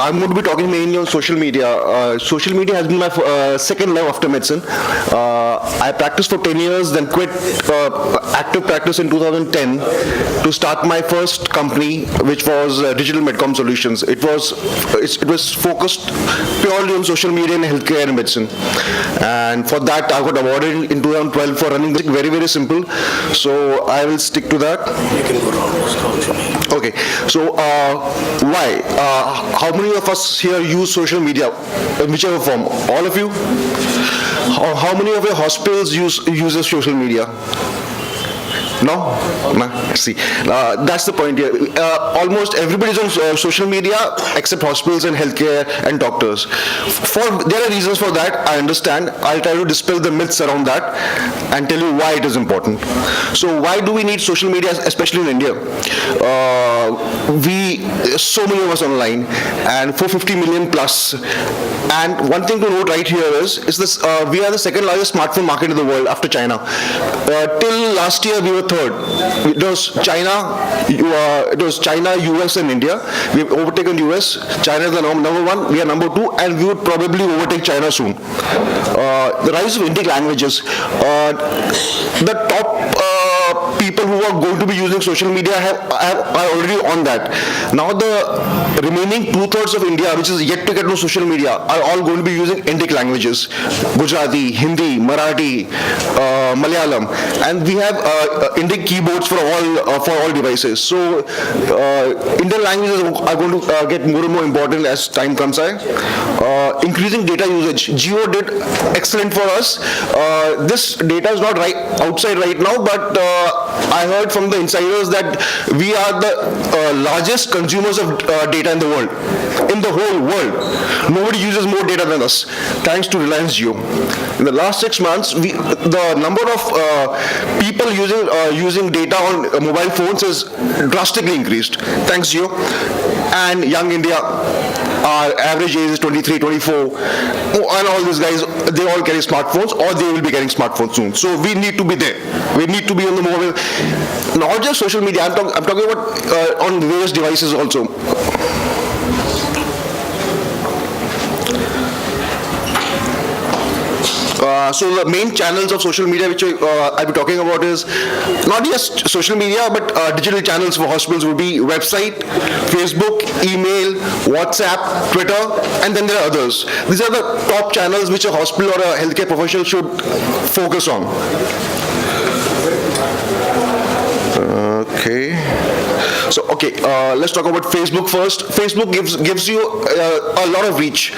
I'm going to be talking mainly on social media. Social media has been my second love after medicine. I practiced for 10 years, then quit active practice in 2010 to start my first company, which was Digital Medcom Solutions. It was focused purely on social media and healthcare and medicine. And for that, I got awarded in 2012 for running this. Very, very simple. So I will stick to that. You can go wrong. Okay. So why? How many of us here use social media in whichever form? All of you? How many of your hospitals uses social media? No? See, that's the point here. Almost everybody is on social media except hospitals and healthcare and doctors. There are reasons for that, I understand. I'll try to dispel the myths around that and tell you why it is important. So why do we need social media, especially in India? So many of us online, and 450 million plus. And one thing to note right here is this: we are the second largest smartphone market in the world after China. Till last year, we were third. It was China, US, and India. We've overtaken US. China is the number one. We are number two, and we would probably overtake China soon. The rise of Indic languages. The top people who are going to be using social media are already on that. Now the remaining 2/3 of India, which is yet to get on social media, are all going to be using Indic languages: Gujarati, Hindi, Marathi, Malayalam, and we have Indic keyboards for all devices. So Indian languages are going to get more and more important as time comes by. Increasing data usage. Jio did excellent for us. This data is not outside right now, but I heard from the insiders that we are the largest consumers of data in the world. In the whole world. Nobody uses more data than us, thanks to Reliance Jio. In the last 6 months, the number of people using data on mobile phones has drastically increased. Thanks, Jio. And Young India, our average age is 23, 24, and all these guys, they all carry smartphones, or they will be getting smartphones soon. So we need to be there. We need to be on the mobile. Not just social media, I'm talking about on various devices also. So the main channels of social media which I'll be talking about is not just social media, but digital channels for hospitals would be website, Facebook, email, WhatsApp, Twitter, and then there are others. These are the top channels which a hospital or a healthcare professional should focus on. Okay. So, let's talk about Facebook first. Facebook gives you a lot of reach.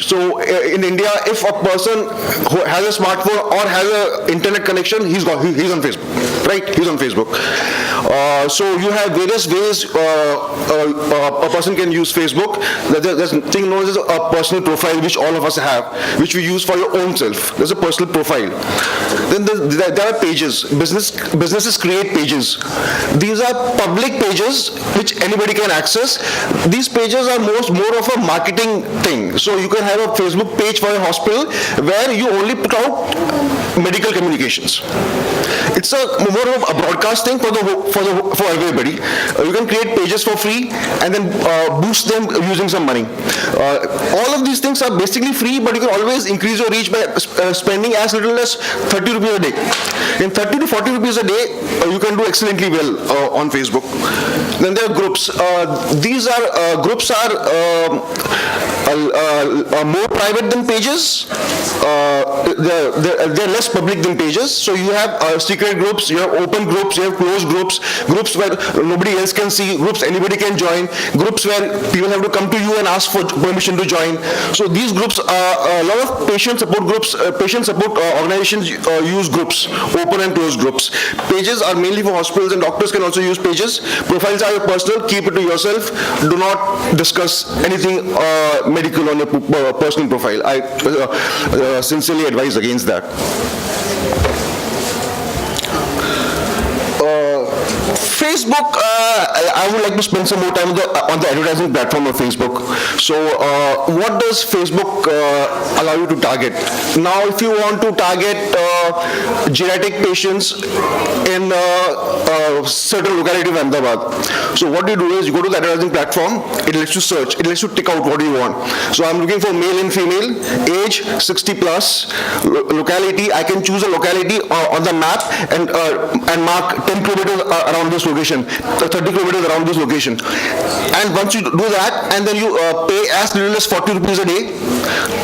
So, in India, if a person who has a smartphone or has an internet connection, he's on Facebook, right? He's on Facebook. So, you have various ways a person can use Facebook. There's a thing known as a personal profile, which all of us have, which we use for your own self. There's a personal profile. Then there are pages. Businesses create pages. These are public pages which anybody can access. These pages are more of a marketing thing. So you can have a Facebook page for a hospital where you only put out medical communications. It's more of a broadcast thing for everybody. You can create pages for free and then boost them using some money. All of these things are basically free, but you can always increase your reach by spending as little as 30 rupees a day. In 30 to 40 rupees a day, you can do excellently well on Facebook. Then there are groups. These are groups are more private than pages. They're less public than pages. So you have secret groups, you have open groups, you have closed groups, groups where nobody else can see, groups anybody can join, groups where people have to come to you and ask for permission to join. So these groups are a lot of patient support groups, patient support organizations use groups, open and closed groups. Pages are mainly for hospitals, and doctors can also use pages. Profiles are your personal, keep it to yourself. Do not discuss anything medical on your personal profile. I sincerely advise against that. Facebook, I would like to spend some more time on on the advertising platform of Facebook. So what does Facebook allow you to target? Now, if you want to target geriatric patients in a certain locality of Ahmedabad, so what you do is you go to the advertising platform, it lets you search, it lets you tick out what you want. So I'm looking for male and female, age 60 plus, locality, I can choose a locality on the map and mark 10 kilometers around this location, 30 kilometers around this location. And once you do that, and then you pay as little as 40 rupees a day,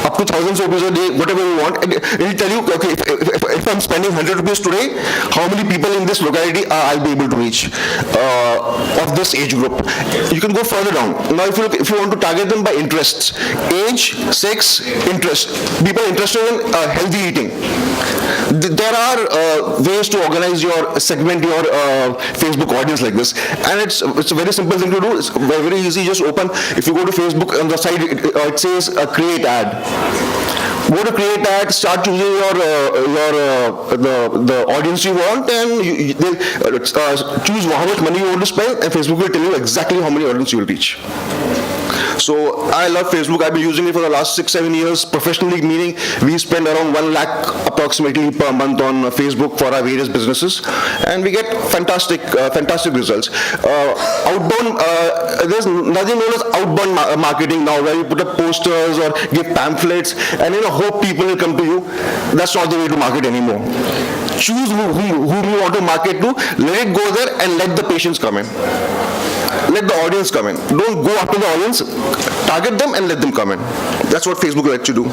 up to thousands of rupees a day, whatever you want, and it will tell you, okay, if I'm spending 100 rupees today, how many people in this locality I'll be able to reach of this age group. You can go further down. Now, if you want to target them by interests, age, sex, interest, people interested in healthy eating. There are ways to organize segment your Facebook audience like this, and it's a very simple thing to do. It's very easy. Just open. If you go to Facebook on the side, it says create ad. Go to create ad, start choosing the audience you want, and choose how much money you want to spend, and Facebook will tell you exactly how many audience you will reach. So I love Facebook. I've been using it for the last 6-7 years professionally, meaning we spend around 1 lakh approximately per month on Facebook for our various businesses, and we get fantastic results. Outbound, there's nothing known as outbound marketing now, where you put up posters or give pamphlets and hope people will come to you. That's not the way to market anymore. Choose whom you want to market to, let it go there, and let the patients come in. Let the audience come in. Don't go after the audience, target them and let them come in. That's what Facebook lets you do.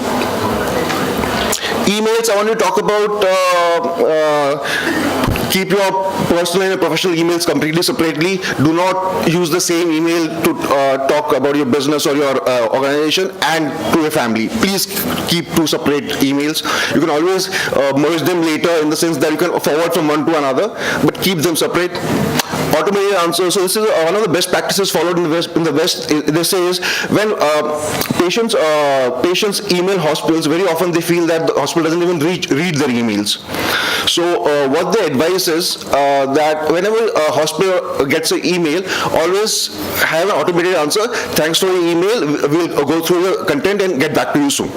Emails, I want to talk about keep your personal and professional emails completely separately. Do not use the same email to talk about your business or your organization and to your family. Please keep 2 separate emails. You can always merge them later, in the sense that you can forward from one to another, but keep them separate. Automated answers. So this is one of the best practices followed in the West. They say is when patients email hospitals, very often they feel that the hospital doesn't even read their emails. So what they advise is that whenever a hospital gets an email, always have an automated answer. Thanks for your email. We'll go through the content and get back to you soon.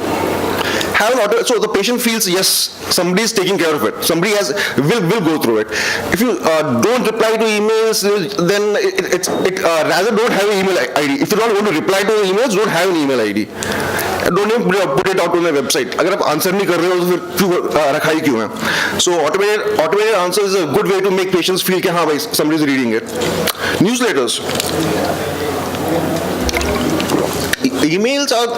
So the patient feels, yes, somebody is taking care of it. Somebody will go through it. If you don't reply to emails, then rather don't have an email ID. If you don't want to reply to emails, don't have an email ID. Don't even put it out on the website. अगर आप answer नहीं कर रहे हो तो फिर रखा ही क्यों है? So automated answer is a good way to make patients feel कि हाँ भाई somebody is reading it. Newsletters. Emails are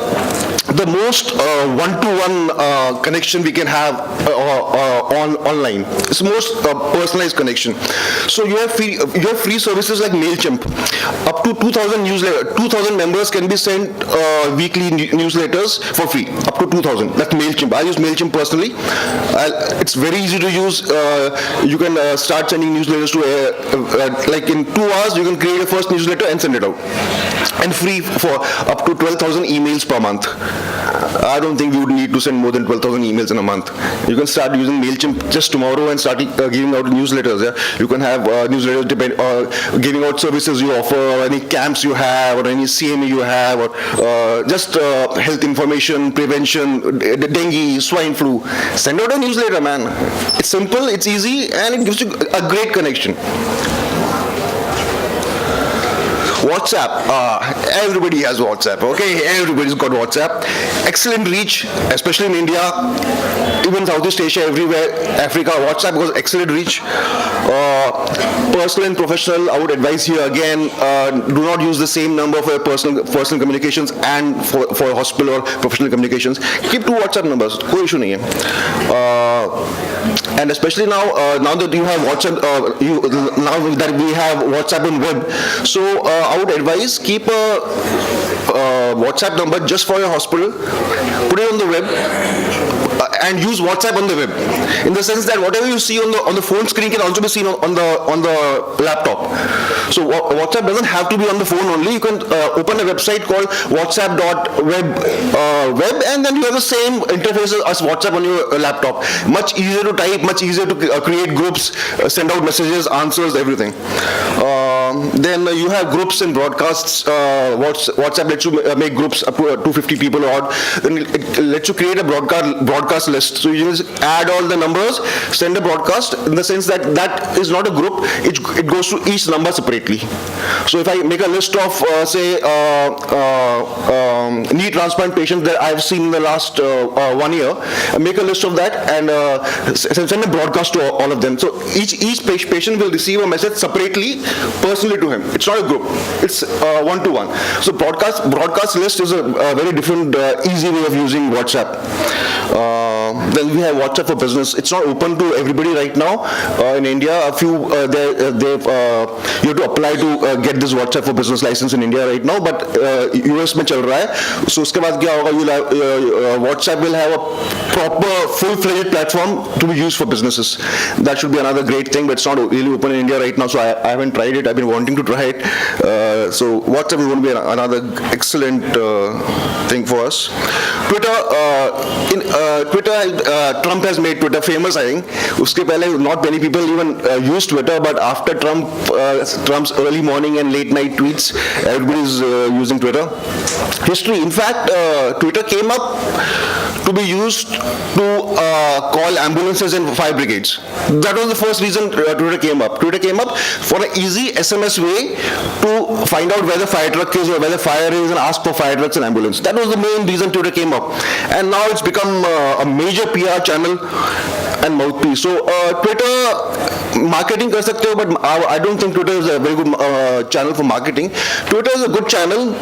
the most one-to-one connection we can have online. It's the most personalized connection. So you have free services like MailChimp. Up to 2,000 members can be sent weekly newsletters for free. Up to 2,000. That's MailChimp. I use MailChimp personally. It's very easy to use. You can start sending newsletters to like in 2 hours. You can create a first newsletter and send it out. And free for up to 12,000 emails per month. I don't think we would need to send more than 12,000 emails in a month. You can start using MailChimp just tomorrow and start giving out newsletters. Yeah? You can have newsletters giving out services you offer, or any camps you have, or any CME you have, or just health information, prevention, dengue, swine flu. Send out a newsletter, man. It's simple, it's easy, and it gives you a great connection. WhatsApp. Everybody has WhatsApp, okay? Everybody's got WhatsApp. Excellent reach, especially in India, even Southeast Asia, everywhere, Africa. WhatsApp has excellent reach. Personal and professional, I would advise here again, do not use the same number for personal communications and for hospital or professional communications. Keep 2 WhatsApp numbers. कोई issue नहीं है. And especially now that you have WhatsApp, now that we have WhatsApp on web, so I would advise keep a WhatsApp number just for your hospital, put it on the web, and use WhatsApp on the web. In the sense that whatever you see on the phone screen can also be seen on the laptop. So WhatsApp doesn't have to be on the phone only. You can open a website called whatsapp.web, and then you have the same interface as WhatsApp on your laptop. Much easier to type, much easier to create groups, send out messages, answers, everything. Then you have groups and broadcasts. WhatsApp lets you make groups up to 250 people odd. Then it lets you create a broadcast list. So you just add all the numbers, send a broadcast in the sense that that is not a group. It goes to each number separately. So if I make a list of say knee transplant patients that I've seen in the last 1 year, I make a list of that and send a broadcast to all of them. So each patient will receive a message separately, personally to him. It's not a group. It's one-to-one. So broadcast list is a very different, easy way of using WhatsApp. Then we have WhatsApp for Business. It's not open to everybody right now. In India, a few you have to apply to get this WhatsApp for Business license in India right now. But US में चल रहा है. So उसके बाद क्या होगा? WhatsApp will have a proper full-fledged platform to be used for businesses. That should be another great thing, but it's not really open in India right now. So I haven't tried it. I've been wanting to try it. So WhatsApp is going to be another excellent thing for us. Twitter. Trump has made Twitter famous, I think. Uske pehle, not many people even use Twitter, but after Trump's early morning and late night tweets, everybody is using Twitter. History. In fact, Twitter came up to be used to call ambulances and fire brigades. That was the first reason Twitter came up. Twitter came up for an easy SMS way to find out where the fire truck is or where the fire is and ask for fire trucks and ambulance. That was the main reason Twitter came up. And now it's become a major PR channel and mouthpiece. So Twitter marketing कर सकते हो, but I don't think Twitter is a very good channel for marketing. Twitter is a good channel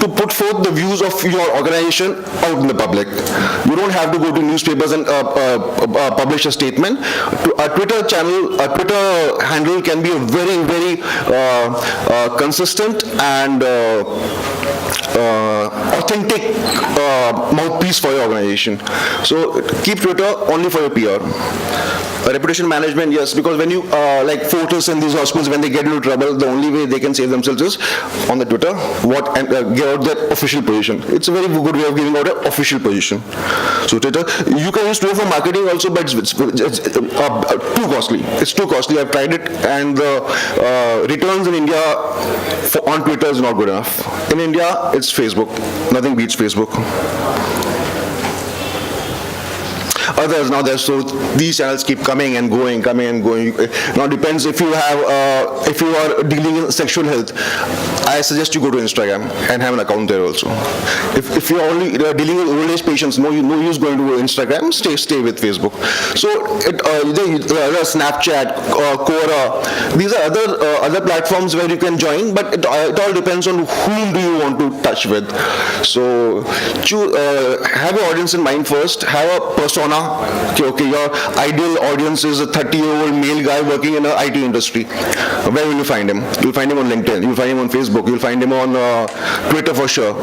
to put forth the views of your organization out in the public. You don't have to go to newspapers and publish a statement. A Twitter channel, a Twitter handle can be a very, very consistent and authentic mouthpiece for your organization. So keep Twitter only for your PR. Reputation management, yes, because when you like Fortis and these hospitals, when they get into trouble, the only way they can save themselves is on the Twitter. Give out their official position. It's a very good way of giving out an official position. So Twitter, you can use Twitter for marketing also, but it's too costly. It's too costly. I've tried it, and the returns in India on Twitter is not good enough. In India, it's Facebook. Nothing beats Facebook. Others now so these channels keep coming and going. Now depends if you have if you are dealing in sexual health. I suggest you go to Instagram and have an account there also. If you are only dealing with old age patients, no use going to Instagram. Stay with Facebook. So Snapchat, Quora. These are other platforms where you can join, but it all depends on whom do you want to touch with. So have your audience in mind first. Have a persona. Okay, your ideal audience is a 30-year-old male guy working in the IT industry. Where will you find him? You'll find him on LinkedIn. You'll find him on Facebook. You'll find him on Twitter for sure.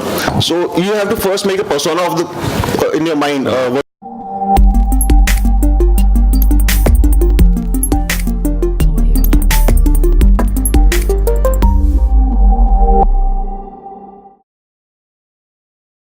So you have to first make a persona of in your mind.